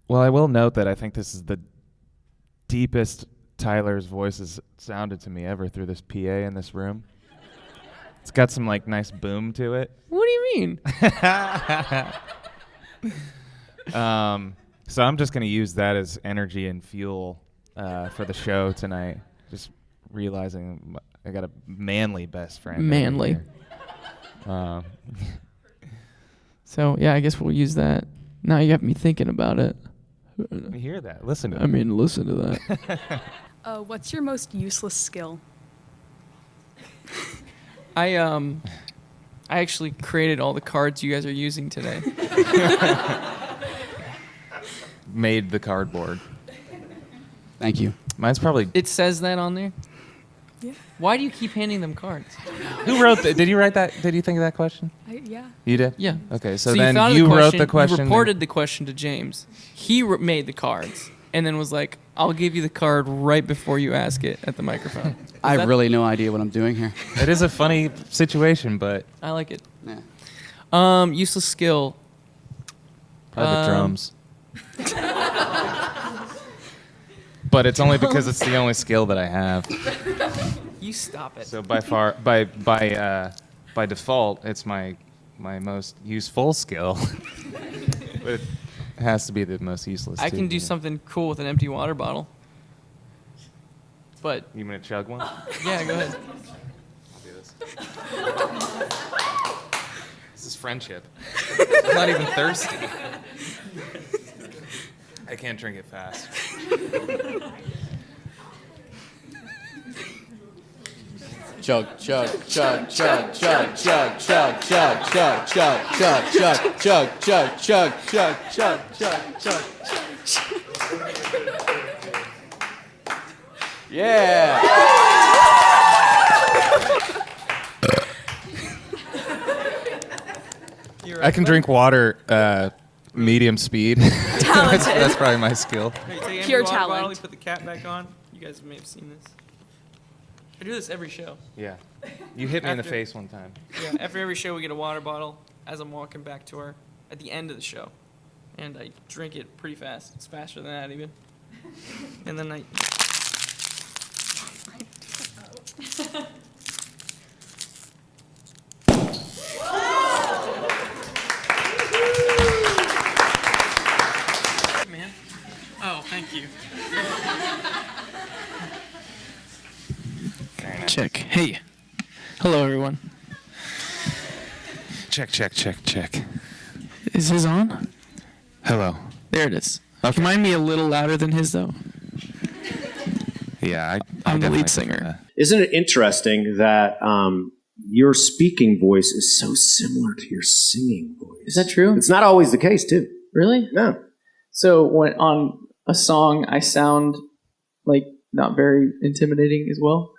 Well, I will note that I think this is the deepest Tyler's voice has sounded to me ever through this PA in this room. It's got some like nice boom to it. What do you mean? So I'm just going to use that as energy and fuel for the show tonight. Just realizing I got a manly best friend. Manly. So, yeah, I guess we'll use that. Now you have me thinking about it. You hear that? Listen to it. I mean, listen to that. What's your most useless skill? I actually created all the cards you guys are using today. Made the cardboard. Thank you. Mine's probably... It says that on there? Yeah. Why do you keep handing them cards? Who wrote that? Did you write that? Did you think of that question? Yeah. You did? Yeah. Okay, so you then thought of you the wrote question, the question. You reported the question to James. He made the cards and then was like, I'll give you the card right before you ask it at the microphone. I have really no idea what I'm doing here. It is a funny situation, but... I like it. Yeah. Useless skill. Probably the drums. But it's only because it's the only skill that I have. You stop it. So by default, it's my most useful skill. But it has to be the most useless. I too, can do you know. something cool with an empty water bottle. But You gonna chug one? yeah, go ahead. I'll do this. This is friendship. I'm not even thirsty. I can't drink it fast. Chug, chug, chug, chug, chug, chug, chug, chug, chug, chug, chug, chug, chug, chug, chug, chug, chug, chug, chug. Yeah. I can drink water medium speed. that's probably my skill. Pure talent. You put the cap back on. You guys may have seen this. I do this every show. Yeah. You hit me in the After- face one time. Yeah, after every show, we get a water bottle as I'm walking back to our, at the end of the show. And I drink it pretty fast. It's faster than that, even. And then I... Man. Oh, thank you. Check. Hey. Hello, everyone. Check, check, check, check. Is his on? Hello. There it is. Can mine be a little louder than his, though? Yeah, I'm the definitely lead think singer. that. Isn't it interesting that your speaking voice is so similar to your singing voice? Is that true? It's not always the case, too. Really? No. So when on a song, I sound like not very intimidating as well?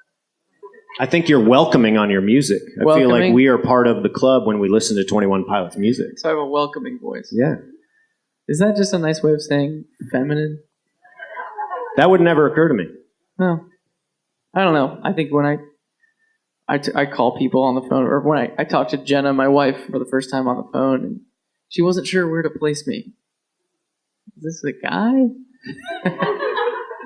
I think you're welcoming on your music. I feel like Welcoming? we are part of the club when we listen to 21 Pilots music. So I have a welcoming voice. Yeah. Is that just a nice way of saying feminine? That would never occur to me. No. I don't know. I think when I call people on the phone, or when I talked to Jenna, my wife, for the first time on the phone, and she wasn't sure where to place me. Is this a guy?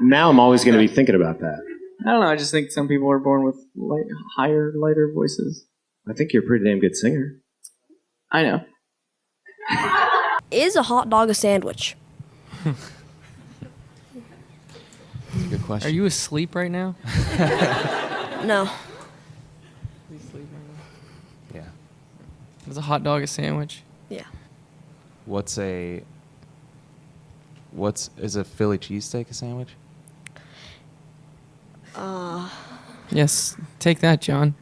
Now I'm always going to be thinking about that. I don't know. I just think some people are born with lighter voices. I think you're a pretty damn good singer. I know. Is a hot dog a sandwich? That's a good question. Are you asleep right now? No. You asleep right now? Yeah. Is a hot dog a sandwich? Yeah. Is a Philly cheesesteak a sandwich? Yes. Take that, John.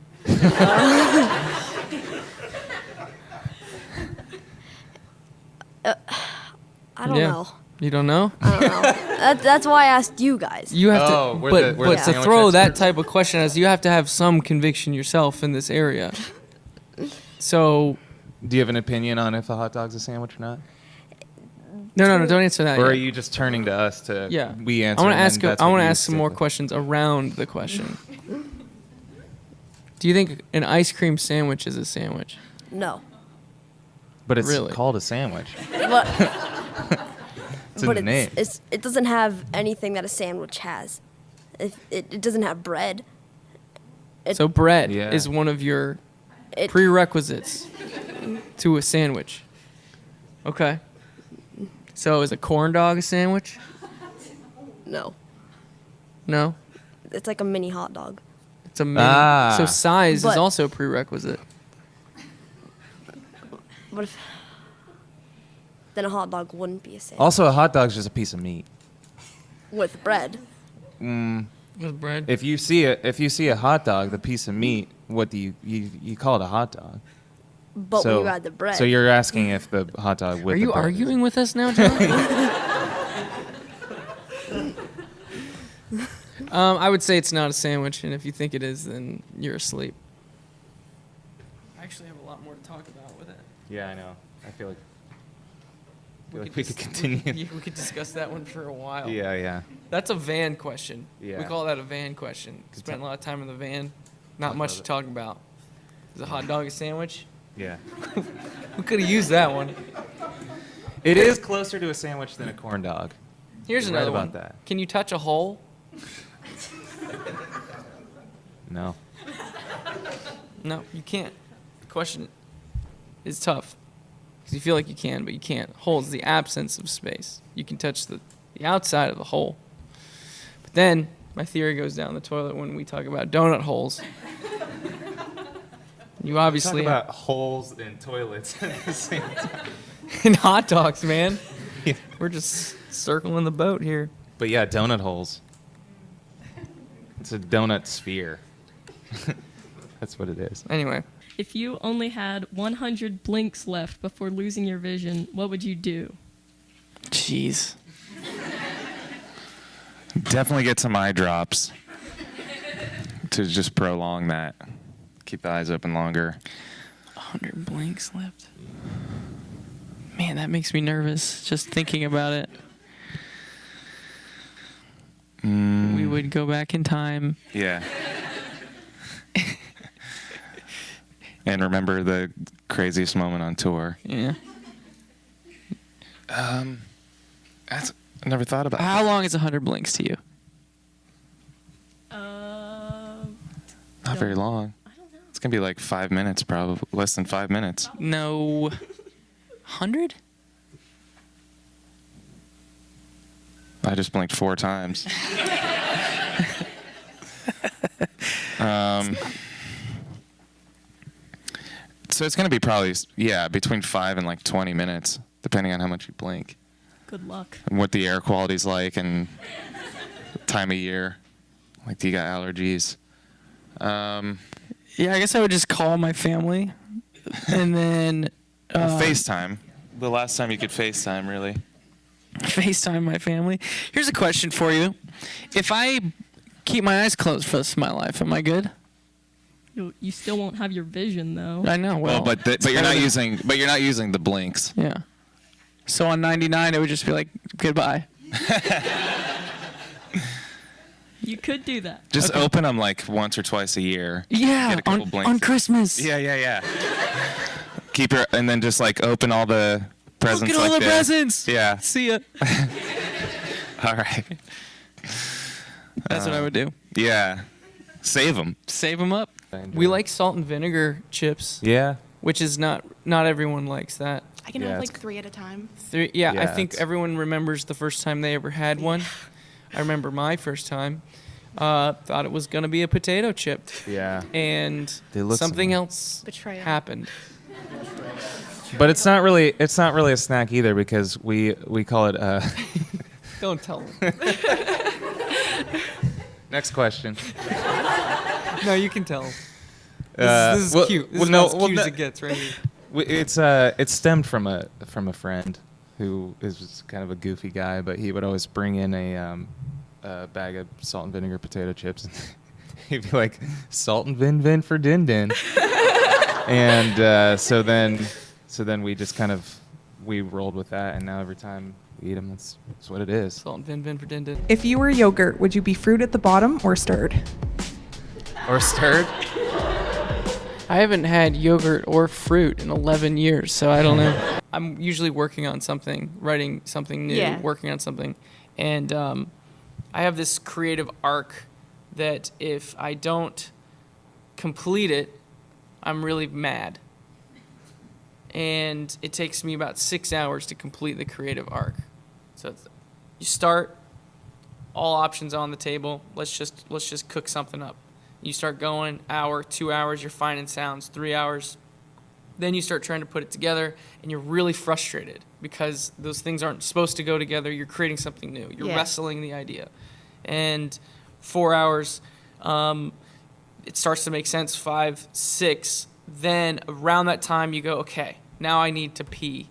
I don't know. You don't know? I don't know. That's why I asked you guys. You have Oh, to, we're but the to sandwich throw that experts? type of question as you have to have some conviction yourself in this area. So, Do you have an opinion on if a hot dog's a sandwich or not? no, don't answer that. Or are yet. you just turning to us to Yeah. we answer? I want to and ask. then that's I what want to you ask some stick more with? questions around the question. Do you think an ice cream sandwich is a sandwich? No. But it's Really? called a sandwich. But It's in but the name. it doesn't have anything that a sandwich has. It doesn't have bread. So bread Yeah. is one of your It, prerequisites to a sandwich. Okay. So is a corn dog a sandwich? no, No. it's like a mini hot dog. It's a mini. Ah. So size is But- also a prerequisite. But if then a hot dog wouldn't be a sandwich Also, a hot dog's just a piece of meat. with bread. With bread. If you see a hot dog, the piece of meat, what do you call it a hot dog? But when you add the bread, So you're asking if the hot dog with Are the you bread arguing with us now, John? I would say it's not a sandwich, and if you think it is, then you're asleep. I actually have a lot more to talk about with it. Yeah, I know. I feel like we could just- continue. Yeah, we could discuss that one for a while. Yeah. That's a van question. Yeah. We call that a van question. Spent a lot of time in the van. Not Talk much about to it. talk about. Is a hot dog a sandwich? Yeah. We could have used that one. It is closer to a sandwich than a corn dog. Here's You're right another about one. that. Can you touch a hole? No. No, you can't. The question is tough. Because you feel like you can, but you can't. Hole is the absence of space. You can touch the outside of the hole. But then my theory goes down the toilet when we talk about donut holes. You Talk obviously about holes in toilets at the same time. in hot dogs, man. Yeah. We're just circling the boat here. But yeah, donut holes. It's a donut sphere. That's what it is. Anyway, If you only had 100 blinks left before losing your vision, what would you do? jeez. Definitely get some eye drops to just prolong that. Keep the eyes open longer. 100 blinks left. Man, that makes me nervous just thinking about it. We would go back in time. Yeah. And remember the craziest moment on tour. Yeah. That's I never thought about. How long is 100 blinks to you? Not very long. I don't know. It's gonna be like 5 minutes, probably less than 5 minutes. No. 100? I just blinked 4 times. So it's gonna be probably between 5 and like 20 minutes, depending on how much you blink Good luck. and what the air quality's like and time of year. Like, do you got allergies? Yeah, I guess I would just call my family. And then FaceTime. The last time you could FaceTime, really. FaceTime my family. Here's a question for you. If I keep my eyes closed for the rest of my life, am I good? You still won't have your vision, though. I know. Well, But it's you're not better than- using the blinks. Yeah. So on 99, it would just be like, goodbye. You could do that. Just open them like once or twice a year. Yeah, Get a couple blinks. on Christmas. Yeah. Keep your and then just like open all the presents. Look at all like the that. presents. Yeah. See ya. All right. That's what I would do. Yeah. Save them. Save them up. I enjoy We it. like salt and vinegar chips, Yeah. which is not everyone likes that. I can Yeah, have it's- like 3 at a time. I Yeah, think it's- everyone remembers the first time they ever had one. I remember my first time. Thought it was gonna be a potato chip, Yeah. and They look something similar. else Betrayal. happened. But it's not really a snack either because we call it. Don't tell them. Next question. No, you can tell. Uh, This is well- cute. This well, is no, about as well, cute as no- it gets right here. It stemmed from a friend who is kind of a goofy guy, but he would always bring in a bag of salt and vinegar potato chips. And he'd be like, "Salt and vin for din din," and so then we just kind of we rolled with that, and now every time we eat them, that's what it is. Salt and vin for din din. If you were yogurt, would you be fruit at the bottom or stirred? Or stirred. I haven't had yogurt or fruit in 11 years, so I don't know. I'm usually working on something, writing something new, working on something. And I have this creative arc that if I don't complete it, I'm really mad. And it takes me about 6 hours to complete the creative arc. So you start, all options on the table. Let's just cook something up. You start going, hour, 2 hours, you're finding sounds, 3 hours. Then you start trying to put it together, and you're really frustrated because those things aren't supposed to go together. You're creating something new. You're wrestling the idea. And 4 hours, it starts to make sense, 5, 6. Then around that time, you go, okay, now I need to pee.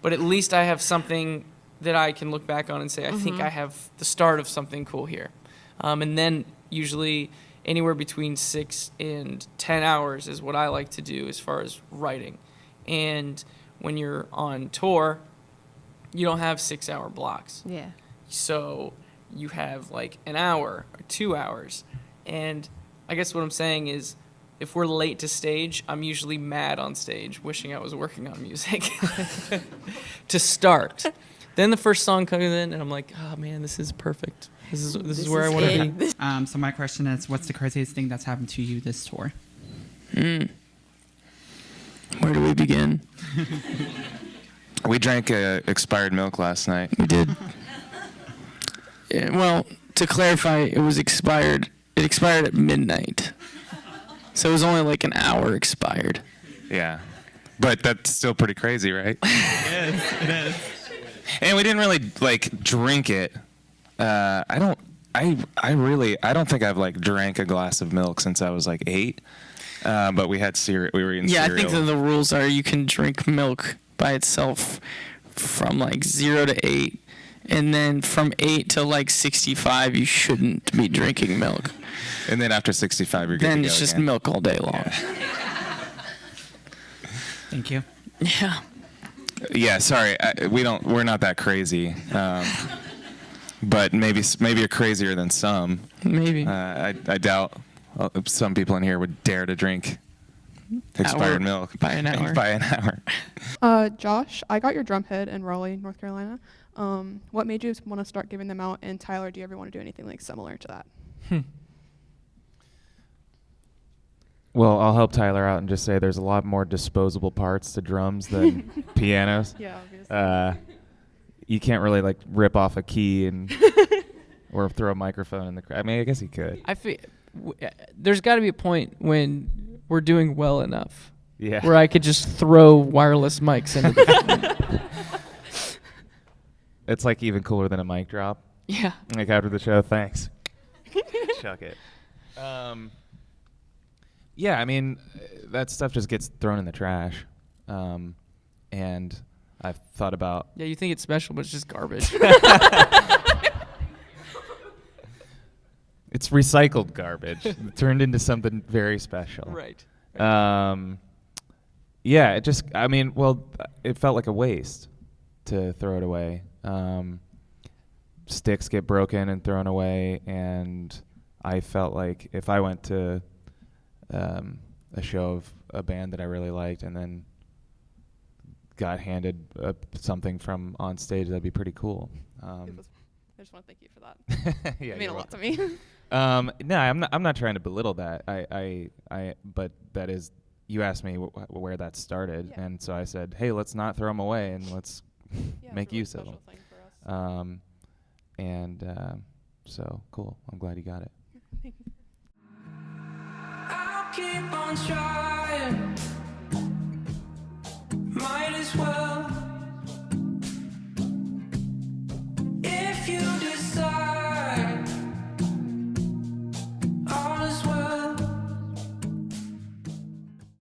But at least I have something that I can look back on and say, I think I have the start of something cool here. And then usually anywhere between 6 and 10 hours is what I like to do as far as writing. And when you're on tour, you don't have 6 hour blocks. Yeah. So you have like an hour or 2 hours. And I guess what I'm saying is if we're late to stage, I'm usually mad on stage, wishing I was working on music to start. Then the first song comes in and I'm like, oh man, this is perfect. This is where I want to be. So my question is, what's the craziest thing that's happened to you this tour? Where do we begin? We drank expired milk last night. We did. Yeah, well, to clarify, it was expired. It expired at midnight. So it was only like an hour expired. Yeah. But that's still pretty crazy, right? It is. And we didn't really like drink it. I don't think I've like drank a glass of milk since I was like 8. But we had cereal. We were eating cereal. Yeah, I think that the rules are you can drink milk by itself from like 0 to 8. And then from 8 to like 65, you shouldn't be drinking milk. And then after 65, you're good Then to go it's just again. milk all day long. Yeah. Thank you. Yeah. Yeah, sorry, we're not that crazy, but maybe you're crazier than some. Maybe. I doubt some people in here would dare to drink expired milk by an hour. By an hour. Josh, I got your drum head in Raleigh, North Carolina. What made you want to start giving them out? And Tyler, do you ever want to do anything like similar to that? Well, I'll help Tyler out and just say there's a lot more disposable parts to drums than pianos. Yeah, obviously. You can't really like rip off a key and or throw a microphone in the I mean, I guess you could. I feel there's got to be a point when we're doing well enough. Yeah. Where I could just throw wireless mics into the It's like even cooler than a mic drop. Yeah. Like after the show, thanks. Chuck it. Yeah, I mean, that stuff just gets thrown in the trash. And I've thought about... Yeah, you think it's special, but it's just garbage. It's recycled garbage. Turned into something very special. Right. Yeah, it just... I mean, well, it felt like a waste to throw it away. Sticks get broken and thrown away, and I felt like if I went to a show of a band that I really liked and then got handed something from on stage, that'd be pretty cool. I just want to thank you for that. Yeah, it meant a you're lot to me. No, I'm not trying to belittle that. But that is, you asked me where that started, and so I said, hey, let's not throw them away and let's make use of them. So cool. I'm glad you got it. I'll keep on trying. Might as well